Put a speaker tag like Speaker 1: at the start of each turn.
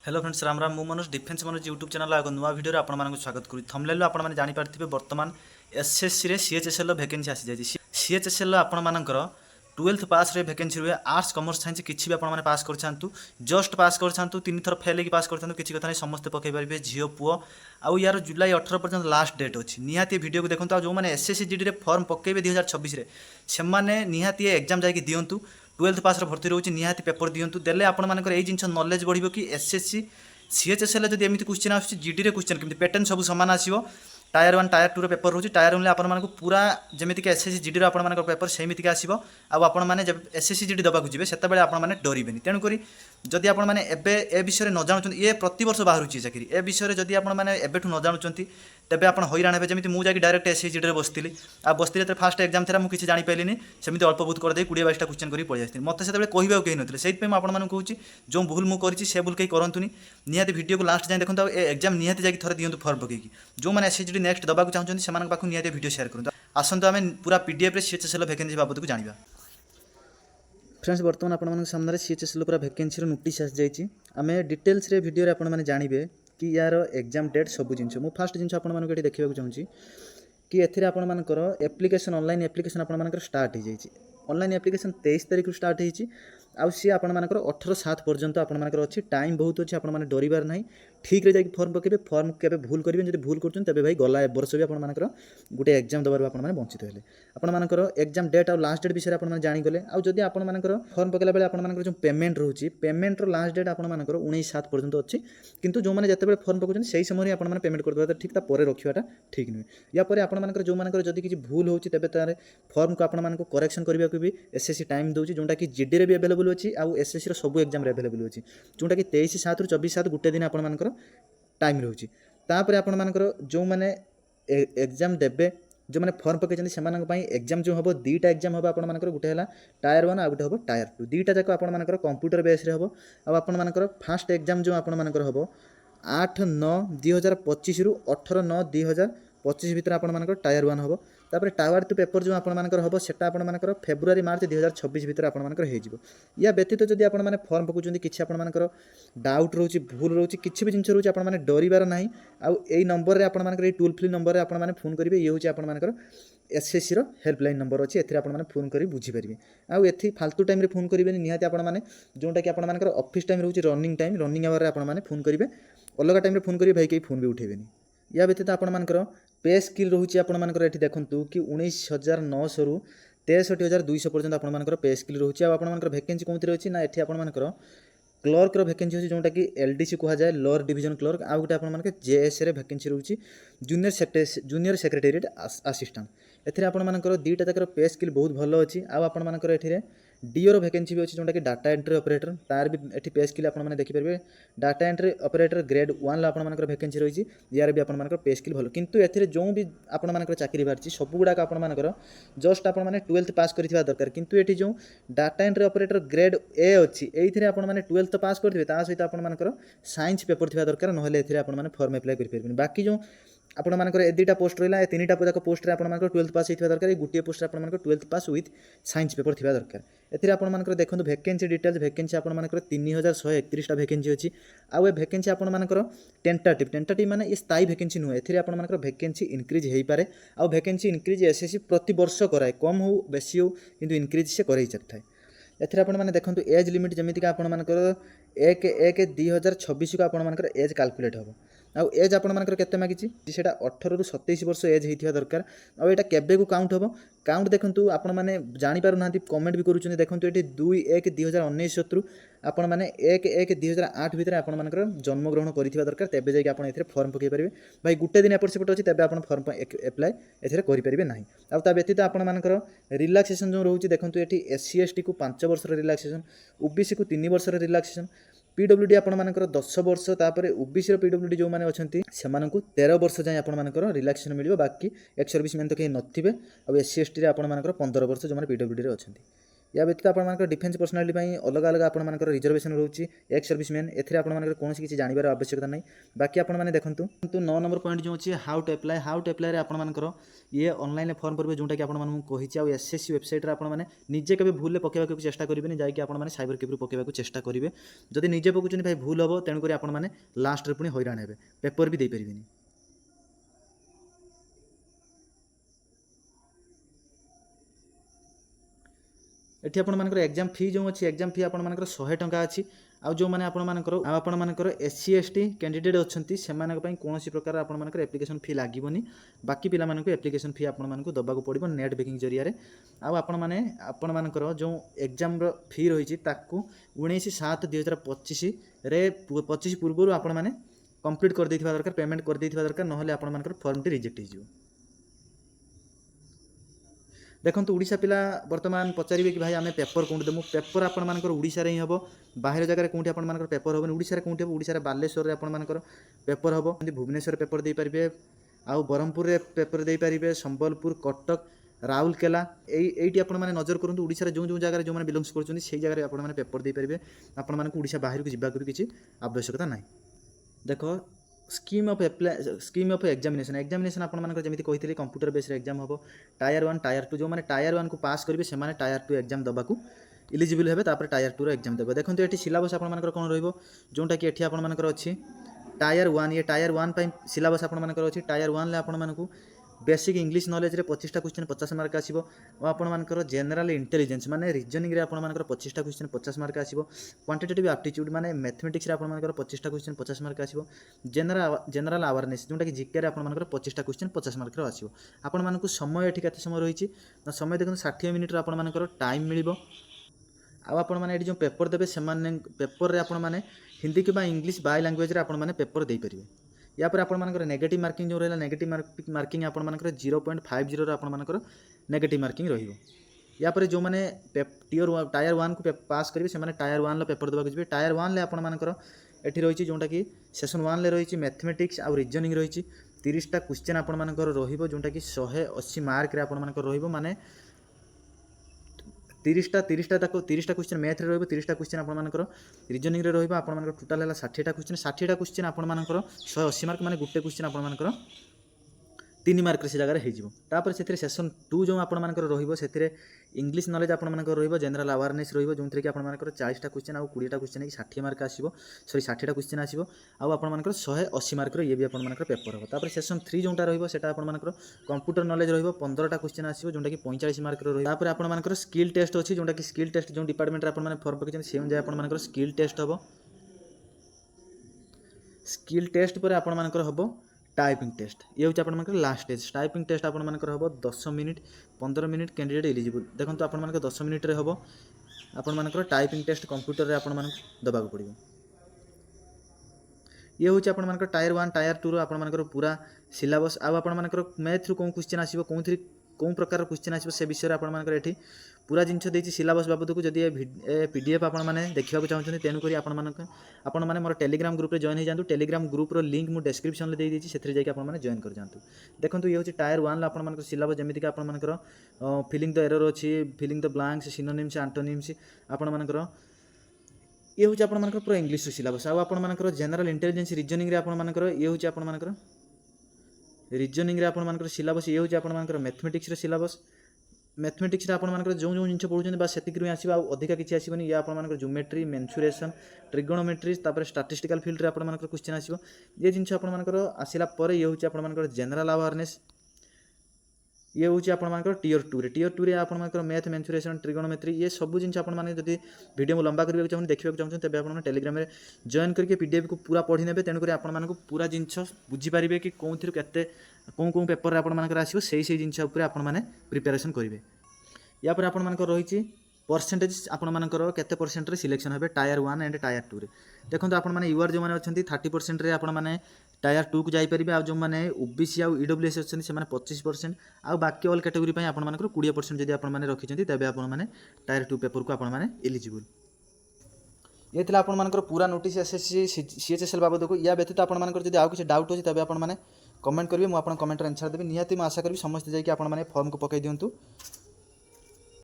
Speaker 1: Hello friends Ram Ram मु Manoj defence Manoj YouTube channel एक नुआ वीडियो आपको स्वागत करी थंबनेल आपण मैंने जानी पार्थिबे वर्तमान एसएससी रे सीएचएसएल वैकेंसी आसी जाय सीएचएसएल आपण मानकर 12th पास रे वैकेंसी रुए आर्ट्स कॉमर्स साइंस किछि भी आपण माने पास करछांतु जस्ट पास करछांतु तीन थर फेल की पास करछांतु किछि कथा नै समस्त पकै परिबे झियो पुओ आउ यार जुलाई 18 पर्यंत लास्ट डेट अछि निहाती वीडियो को देखंतु जो माने एसएससी जीडी रे फॉर्म पकेबे 2026 रे से माने निहाती एग्जाम जाय कि दियंतु 12th पास भर्ती रोचे निहाती पेपर दियंतु देले आपण मानकर ए जिंस नॉलेज बढ़िबो कि एसएससी सीएचएसएल जब एमती क्वेश्चन आसुची जीडी रे क्वेश्चन केमती पैटर्न सब समान आसीबो टायर 1 टायर 2 रे पेपर रोची टायर 1 ले आपण मानको पूरा जेमिति कि एसएससी जीडी रे आपण मानको पेपर सेमिति कि आसीबो आ आपण माने जब एसएससी जीडी दबा को जिवे सेता बेले आपण माने डरिबेनी तेनु करी जदि आपण माने एबे ए विषय न जानुचंती ए प्रति वर्ष बाहरुची चाकरी ए विषय जदि आपण माने एबेठु न जानुचंती तेबे आपण हैरान हेबे जेमिति मु जाकी डायरेक्ट एसएससी जीडी रे बसतिली आ बसतिले त फास्ट एग्जाम थेरा मु किछि जानि पैलिनी सेमिति अल्प बहुत कर दे 20 22 टा क्वेश्चन करी पळि आस्ति मते सेते बेले कहिबा केहि नथिले सेति पे मु आपण मानको कहूची जो भूल मु करिछि से भूल केहि करंतुनी निहाती वीडियो को लास्ट जाय देखंतु ए एग्जाम निहाती जाकी थरे दियंतु फॉर्म पकेकी जो माने एसएससी जीडी नेक्स्ट दबा को चाहउछन सेमान पाखु निहाती वीडियो शेयर करंतु आसंतु आमे पूरा पीडीएफ रे सीएचएसएल वैकेंसी बाबत को जानिबा फ्रेंड्स वर्तमान आपण मानक सामने सीएचएसएल पूरा वैकेंसी रो नोटिस आस जायछि आमे डिटेल्स रे वीडियो रे आपण माने जानिबे कि यार एग्जाम डेट सब जिनस मु फास्ट जिनस आपण मानक एठी देखिबा चाहूँगी कि एथिरे आपण मानकर एप्लिकेशन ऑनलाइन एप्लिकेशन आपण मानकर स्टार्ट हो जायछि ऑनलाइन एप्लिकेशन 23 तारिख रु स्टार्ट होईछि आउ सी आपण मानकर 18/7 पर्यंत आपण मानकर अछि टाइम बहुत अछि आपण माने डरिबार नाही ठीक रे जाकी फॉर्म पकेबे फॉर्म केबे भूल करिबे जदि भूल करछन तबे भाई गला वर्ष भी आपण मानकर गुटे एग्जाम दबार आपण माने वंचित हेले आपण मानकर एग्जाम डेट और लास्ट डेट विषय आपण माने जानि गले आउ जदि आपण मानकर फॉर्म पकेला बेले आपण मानकर जो पेमेंट रहउछि पेमेंट रो लास्ट डेट आपण मानकर 19/7 पर्यंत अछि किंतु जो माने जते बेले फॉर्म पकोछन सेही समय आपण माने पेमेंट कर देबा ठीक ता परे रखिबाटा ठीक नुय या परे आपण मानकर जो मानकर जदि किछि भूल होउछि तबे तारे फॉर्म को आपण मानकर करेक्शन करबा को भी एसएससी टाइम दोछि जोंटा कि जीडी रे भी अवेलेबल अछि आउ एसएससी रो सब एग्जाम रे अवेलेबल अछि जोंटा कि 23/7 रु 24/7 गुटे दिन आपण मानकर टाइम रोची तापर आपण मानकर जो माने एग्जाम देबे जो माने फॉर्म पके से एग्जाम जो हम दुईटा एग्जाम हम आपण मानकर गुटे हला टायर 1 आ गुटे हम टायर 2 दुईटा जाक आपण मानकर कंप्यूटर बेस रे हम आ आपण मानकर फास्ट एग्जाम जो आपण मानकर हम 8/9/2025 रु 18/9/2025 भितर आपण मानकर टायर 1 हम तापर टावर 2 पेपर जो आपण मानकर हम सेटा आपण मानकर फेब्रुआरी मार्च 2026 भितर आपण मानकर हे जिवो या व्यतीत जदि आपण माने फॉर्म पकुचंदी किछि आपण मानकर डाउट रहउछि भूल रहउछि किछि भी जिंस रहउछि आपण माने डरिबार नाही आ एई नंबर रे आपण मानकर एई टोल फ्री नंबर रे आपण माने फोन करिवे ये होछि आपण मानकर एसएससी रो हेल्पलाइन नंबर अछि एथिरे आपण माने फोन करी बुझी परिबे आ एथि फालतू टाइम रे फोन करिवे निहाती आपण माने जोंटा कि आपण मानकर ऑफिस टाइम रहउछि रनिंग आवर रे आपण माने फोन करिवे अलग टाइम रे फोन करिवे भाई के फोन भी उठेबेनी या व्यतीत आपण मानकर पे स्किल रहउछि आपण मानकर एठी देखंतु कि 19,900 रु 63,200 पर्यंत आपण मानकर पे स्किल रहउछि आ आपण मानकर वैकेंसी कोमति रहउछि ना एठी आपण मानकर क्लर्क रो वैकेंसी अछि जोंटा कि एलडीसी कहा जाय लोअर डिवीजन क्लर्क आ गुटे आपण मानकर जेएस रे वैकेंसी रहउछि जूनियर सेक्रेटेरिएट असिस्टेंट एथिरे आपण मानकर दुईटा तकर पे स्किल बहुत भलो अछि आ आपण मानकर एथिरे डीओ रो वैकेंसी भी अछि जोंटा कि डाटा एंट्री ऑपरेटर तार भी एठी पे स्किल आपण माने देखि परबे डाटा एंट्री ऑपरेटर ग्रेड 1 ला आपण मानकर वैकेंसी रहिछि यार भी आपण मानकर पे स्किल भलो किंतु एथिरे जो भी आपण मानकर चाकरी बारछि सब गुडा का आपण मानकर जस्ट आपण माने 12th पास करिथिबा दरकार किंतु एठी जो data entry operator grade A अछि एथिरे आपण माने 12th पास करथिबे ता सहित आपण मानकर साइंस पेपर थिबा दरकार नहले एथिरे आपण माने फॉर्म अप्लाई करि परबेनी बाकी जो आपण मानकर ए दुईटा पोस्ट रहला ए तीनटा पूरा पोस्ट रे आपण मानकर 12th पास हेथिबा दरकार ए गुटिए पोस्ट रे आपण मानकर 12th pass with science paper थिबा दरकार एथिरे आपण मानकर देखंतु वैकेंसी डिटेल्स वैकेंसी आपण मानकर 3131 टा वैकेंसी अछि आ ए वैकेंसी आपण मानकर टेंटेटिव माने ए स्थायी वैकेंसी नु एथिरे आपण मानकर वैकेंसी इंक्रीज हेई पारे आ वैकेंसी इंक्रीज एसएससी प्रति वर्ष कराए कम हो बेसी हो किंतु इंक्रीज से करई चथाय एथिरे आपण माने देखंतु एज लिमिट जेमिति का आपण मानकर 1/1/2026 को आपण मानकर एज कैलकुलेट हो आ एज आपण मानकर केते मागिछि सेटा 18 रु 27 वर्ष एज हेथिया दरकार आ एटा केबे को काउंट होबो काउंट देखंतु आपण माने जानि पारु नांती कमेंट भी करूछन देखंतु एटी 2/1/2019 रु आपण माने 1/1/2008 भितर आपण मानकर जन्म ग्रहण करिथिबा दरकार तेबे जाय कि आपण एथिरे फॉर्म पकै परिबे भाई गुटे दिन एपर सेपट अछि तेबे आपण फॉर्म अप्लाई एथिरे करि परिबे नाही आ ता व्यतीत आपण मानकर रिलैक्सेशन जो रहउछि देखंतु एटी एससी एसटी को 5 वर्ष रे रिलैक्सेशन ओबीसी को 3 वर्ष रे रिलैक्सेशन पीडब्ल्यूडी आपण मानकर 10 वर्ष तापर ओबीसी रो पीडब्ल्यूडी जो माने अछंती सेमानकु 13 वर्ष जाय आपण मानकर रिलैक्सेशन मिलिबो बाकी एक्स सर्विस मेन तो के नथिबे आ एससी एसटी रे आपण मानकर 15 वर्ष जो माने पीडब्ल्यूडी रे अछंती या व्यतीत आपंकर डिफेन्स पर्सनालीटी अलग अलग आपंकर रिजर्वेशन रोचे एक्स सर्विसमैन एपंकर कौन किसी जानवर आवश्यकता नहीं। बाकी आपने देखूँ 9 नंबर पॉइंट जो अच्छे हाउ टू अप्लाई आपंकर ये ऑनलाइन फॉर्म भरवे जोटा कि आपको एसएससी वेबसाइट आपने निजे कभी भूल पकेवा चेष्टा करेंगे जाकि आपने साइबर कैफे पकेवा चेष्टा करेंगे। जदि निजे पकाउछन भाई भूल हम तेणुक आपने लास्ट पुणी हैरान हे पेपर भी दे पारे। एठी आपंकर एग्जाम फी जो अच्छी एग्जाम फी आपंकर 100 टंका अच्छी। आउ जो मैंने आपंकर एससी एसटी कैंडिडेट अच्छा से कौन प्रकार आपंकर एप्लिकेशन फी लगभग बाकी पिला एप्लिकेशन फी आपको दबाक पड़ो नेट बैंकिंग जरिए। आपंकर जो एग्जाम फी रही 19/7/2025 25 पूर्व आपने कंप्लीट कर देथिबा दरकार पेमेंट कर देथिबा दरकार नहले आपंकर फॉर्म टी रिजेक्ट हो। देखो ओडिशा पिला वर्तमान पचारे कि भाई आम पेपर कौन देमु पेपर आपर ओडिशा ही हम बाहर जगह कौटी आपर पेपर हम ओडिशा कौटी हम ओडिशा बालेश्वर आपर पेपर हम भुवनेश्वर पेपर दे पारे आउ ब्रह्मपुर पेपर दे पारे संबलपुर कटक राउरकेला यही आपने नजर करूँ ओडिशा जो जो जगह जो मैंने बिलोंग्स कर जगह आपने पेपर दे पारे आपण ओडिशा बाहर को जावाक भी किसी आवश्यकता ना। देखो स्कीम ऑफ एग्जामिनेशन आपंकर जमी कही कंप्यूटर बेस एग्जाम हम टायर 1 टायर 2 जो मैंने टायर 1 को पास करेंगे से टायर 2 एग्जाम देवाक इलिजिबल हे टायर 2 एग्जाम देवे। देखो ये सिलेबस आपंकर कौन रोटा कि ये आपंकर अच्छी टायर 1 ये टायर 1 सिलेबस आपंकर अच्छी टायर 1 आपको बेसिक इंग्लिश नॉलेज रे 25टा क्वेश्चन 50 मार्क आसीबो आपनकर जनरल इंटेलिजेंस माने रीजनिंग रे आपनकर 25टा क्वेश्चन 50 मार्क आसीबो क्वांटिटेटिव एप्टीट्यूड माने मैथमेटिक्स रे आपनकर 25टा क्वेश्चन 50 मार्क आसीबो जनरल अवेयरनेस जोंटा कि जीके रे आपनकर 25टा क्वेश्चन 50 मार्क रो आसीबो। आपन मानकु समय एठी केते समय रहिछि ना समय देखन 60 मिनिट रे आपनकर टाइम मिलिबो। आ आपण माने एठी जो पेपर देबे समान पेपर रे आपण माने हिंदी के बा इंग्लिश बाय लैंग्वेज रे आपण माने पेपर दे परिबे। या पर आपंकर नेगेटिव मार्किंग जो रहा नेगेटिव मार्किंग आपंकर 0.50 आपंकर नेगेटिव मार्किंग रही। या पर जो मैंने टायर 1 को पास करेंगे से टायर 1 पेपर देवाक जी टायर 1 आपंकर एटी रही जोटा कि सेसन 1 रही मैथमेटिक्स आउ रीजनिंग रही 30टा क्वेश्चन आपंकर रोटा कि 180 मार्क माने 30टा क्वेश्चन मैथ रे 30टा क्वेश्चन आपंकर रीजनिंग रे आपंकर टोटाल है 60टा क्वेश्चन आपंकर 180 मार्क माने गुटे क्वेश्चन आपंकर 3 मार्क से जगह होपर से सेसन 2 जो आपंकर रे इंग्लिश नॉलेज आपंकर जनरल अवेयरनेस जो कि आपंकर 40टा क्वेश्चन आउ 20टा क्वेश्चन 60 मार्क आसो सॉरी 60टा क्वेश्चन आसो आपंकर 180 मार्क ये भी आपंकर पेपर हम तापर सेसन 3 जोटा रहा आपंकर कंप्यूटर नॉलेज 15टा क्वेश्चन आसो जोटा कि 45 मार्क रही आपंकर स्किल टेस्ट अच्छी जोटा कि स्किल टेस्ट जो डिपार्टमेंट आपने फॉर्म पकड़ से अनुसार आपंकर स्किल टेस्ट हम स्किल टेस्ट पर आपंकर हम टाइपिंग टेस्ट ये हूँ आपंकर लास्ट स्टेज टाइपिंग टेस्ट आपंकर हम 10 मिनिट 15 मिनिट कैंडिडेट एलिजिबल देखो आपंकर 10 मिनिट रे हम आपंकर टाइपिंग टेस्ट कंप्यूटर रे आपन दबाक पड़ो। ये हूँ आपंकर टायर 1 टायर 2 आपंकर पूरा सिलेबस आपंकर मैथ रु कौन क्वेश्चन आसो कौन प्रकार क्वेश्चन आसो से विषय आपंकर एठी पूरा जिनस देती सिलेबस बाबद को जदि पीडीएफ आपण मैंने देखा चाहते तेणुक आपण मैंने मोर टेलीग्राम ग्रुप रे जॉइन हो जातु टेलीग्राम ग्रुप रो लिंक मु डिस्क्रिप्शन दे देछि सेथरे जाके आपण मैंने जॉइन कर जातु। देखो ये हूँ टायर 1 आपंकर सिलेबस जमीक आपंकर फिलिंग द एरर अच्छी filling the blanks synonyms antonyms आपंकर ये हूँ आपंकर पूरा इंग्लिश सिलेबस आउ जनरल इंटेलिजेंस रीजनिंग रे आपंकर ये हूँ आपंकर रीजनिंग रे आपंकर सिलेबस ये हूँ आपंकर मैथमेटिक्स रे सिलेबस मैथमेटिक्स आपंकर जो जो जिन पढ़ुं बस से आसो अधिका किसी आसोनी ये आपंकर geometry mensuration trigonometry statistical field रे आपंकर क्वेश्चन आसो ये जिन आपंकर आसला ये हूँ आपंकर जनरल अवेयरनेस ये हूँ आपंकर टीयर 2 रे आपंकर मैथ मेंसुरेशन ट्रिगोनोमेट्री ये सब जिन आपने जब वीडियो लंबा करने चाहते देखा चाहते तेज आप टेलीग्राम में जॉइन करके पीडीएफ को पूरा पढ़ी ने तेणुक आपको पूरा जिनस बुझीपारे कि कौन थी के कौन पेपर आपंकर आसो से जिनस आपने प्रिपेरेसन करेंगे। या पर आपंकर रही परसेंटेज आपंकर केते परसेंट सिलेक्शन हे टायर 1 एंड टायर 2 रे देखो आपने यूआर जो मैंने अच्छा 30% रे आपने टायर 2 को जापर आ जो मैंने ओबीसी आउ ईडब्ल्यूएस अच्छे से 25% आउ बाकी ऑल कैटेगरी आपंकर 20% जब आपने रखिंट तेज आपने टायर 2 पेपर को आपने एलिजिबल। ये थी आपंकर पूरा नोटिस एसएससी सीएचएसएल बाबद को या व्यतीत आपंकर जब आउ किसी डाउट अच्छे तेज आपने कमेंट करेंगे मुझे कमेंट आंसर देवी निहाती आशा करी समस्त जाकि फॉर्म को पकई दिंतु।